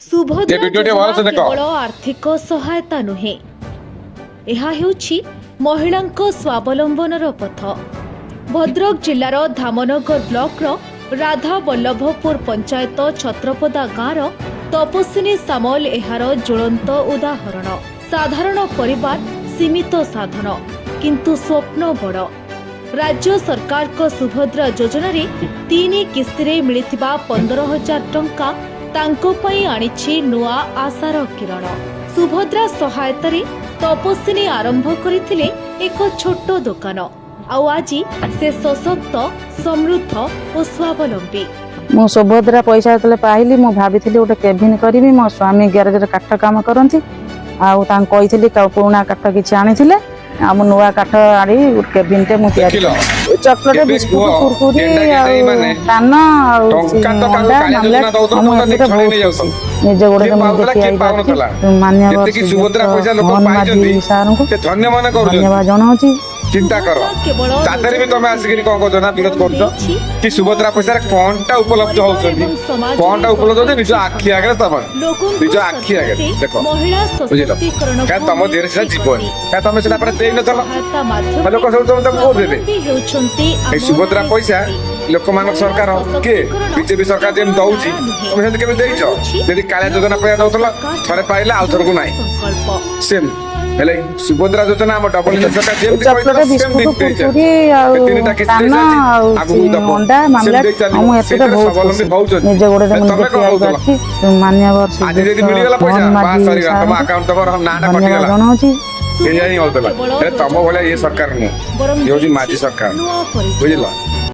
ସୁଭଦ୍ରା ଯୋଜନା କେବଳ ଆର୍ଥିକ ସହାୟତା ନୁହେଁ, ଏହା ହେଉଛି ମହିଳାଙ୍କ ସ୍ୱାବଲମ୍ବନର ପଥ। ଭଦ୍ରକ ଜିଲ୍ଲାର ଧାମନଗର ବ୍ଲକର ରାଧାବଲ୍ଲଭପୁର ପଞ୍ଚାୟତ ଛତ୍ରପଦା ଗାଁର ତପସ୍ୱିନୀ ସାମଲ ଏହାର ଜ୍ୱଳନ୍ତ ଉଦାହରଣ। ସାଧାରଣ ପରିବାର, ସୀମିତ ସାଧନ, କିନ୍ତୁ ସ୍ୱପ୍ନ ବଡ଼। ରାଜ୍ୟ ସରକାରଙ୍କ ସୁଭଦ୍ରା ଯୋଜନାରେ 3 କିସ୍ତିରେ ମିଳିଥିବା 15,000 ଟଙ୍କା ତାଙ୍କ ପାଇଁ ଆଣିଛି ନୂଆ ଆଶାର କିରଣ। ସୁଭଦ୍ରା ସହାୟତାରେ ତପସ୍ୱିନୀ ଆରମ୍ଭ କରିଥିଲେ ଏକ ଛୋଟ ଦୋକାନ, ଆଉ ଆଜି ସେ ସଶକ୍ତ, ସମୃଦ୍ଧ ଓ ସ୍ୱାବଲମ୍ବୀ। ମୁଁ ସୁଭଦ୍ରା ପଇସା ଯେତେବେଳେ ପାଇଲି ମୁଁ ଭାବିଥିଲି ଗୋଟେ କେବିନ୍ କରିବି। ମୋ ସ୍ୱାମୀ ଗ୍ୟାରେଜରେ କାଠ କାମ କରନ୍ତି, ଆଉ ତାଙ୍କୁ କହିଥିଲି ପୁରୁଣା କାଠ କିଛି ଆଣିଥିଲେ, ଆଉ ମୁଁ ନୂଆ କାଠ ଆଣି ଗୋଟେ କେବିନ୍ଟେ ମୁଁ ତିଆରି କଲି। ଚକୋଲେଟ, ବିସ୍କୁଟ, କୁରକୁରି, ଆଉ ପାନ, ଆଉ ଅଣ୍ଡା, ମାମଲେଟ ମୁଁ ଏଥିରେ ବହୁତ ଖୁସି। ନିଜ ଗୋଡ଼ରେ ମୁଁ ଠିଆ ହେଇପାରୁଛି। ମାନ୍ୟବର ମୋହନ ମାଝୀ ସାରଙ୍କୁ ଧନ୍ୟବାଦ ଜଣାଉଛି। ଚିନ୍ତା କର, ତା ଦେହରେ ବି ତମେ ଆସିକି କଣ କରୁଛ ନା ବିରୋଧ କରୁଛ କି ସୁଭଦ୍ରା ପଇସାରେ କଣଟା ଉପଲବ୍ଧ ହଉଛନ୍ତି, କଣଟା ଉପଲବ୍ଧ ହଉଛି ନିଜ ଆଖି ଆଗରେ, ତମେ ନିଜ ଆଖି ଆଗରେ ଦେଖ, ବୁଝିଲ? କାରଣ ତମ ଦେହରେ ସେଟା ଯିବନି, କାରଣ ତମେ ସେଟା ପରେ ଦେଇନଥିଲ। ଲୋକ ସବୁ ତମକୁ ଭୋଟ ଦେବେ। এই ସୁଭଦ୍ରା ପଇସା ଲୋକମାନଙ୍କ ସରକାର କିଏ? ବିଜେପି ସରକାର ଯେମିତି ଦଉଛି, ତମେ ସେମିତି କେମିତି ଦେଇଛ? ଯଦି କାଳିଆ ଯୋଜନା ପଇସା ଦଉଥିଲ, ଥରେ ପାଇଲେ ଆଉ ଥରକୁ ନାହିଁ, ସେମିତି ହେଲେ ସୁଭଦ୍ରା ଯୋଜନା ଆମ ଡବଲ ଇଞ୍ଜିନ ସରକାର ଯେମିତି ଚକୋଲେଟ, ବିସ୍କୁଟ, କୁରକୁରି, ଆଉ ପାନ, ଆଉ ଅଣ୍ଡା, ମାମଲେଟ ମୁଁ ଏଥିରେ ବହୁତ ଖୁସି। ନିଜ ଗୋଡ଼ରେ ମୁଁ ଠିଆ ହେଇପାରୁଛି। ମାନ୍ୟବର ଆଜି ଯଦି ମିଳିଗଲା ପଇସା ମୋହନ ମାଝୀ ତମ ଆକାଉଣ୍ଟ ତମର ନାଁଟା ଧନ୍ୟବାଦ କଟିଗଲା, ଜଣାଉଛି। କେଜାଣି ହଉଥିଲା। ହେଲେ ତମ ଭଳିଆ ଇଏ ସରକାର ନୁହଁ, ଇଏ ହଉଛି ମାଝୀ ସରକାର, ବୁଝିଲ?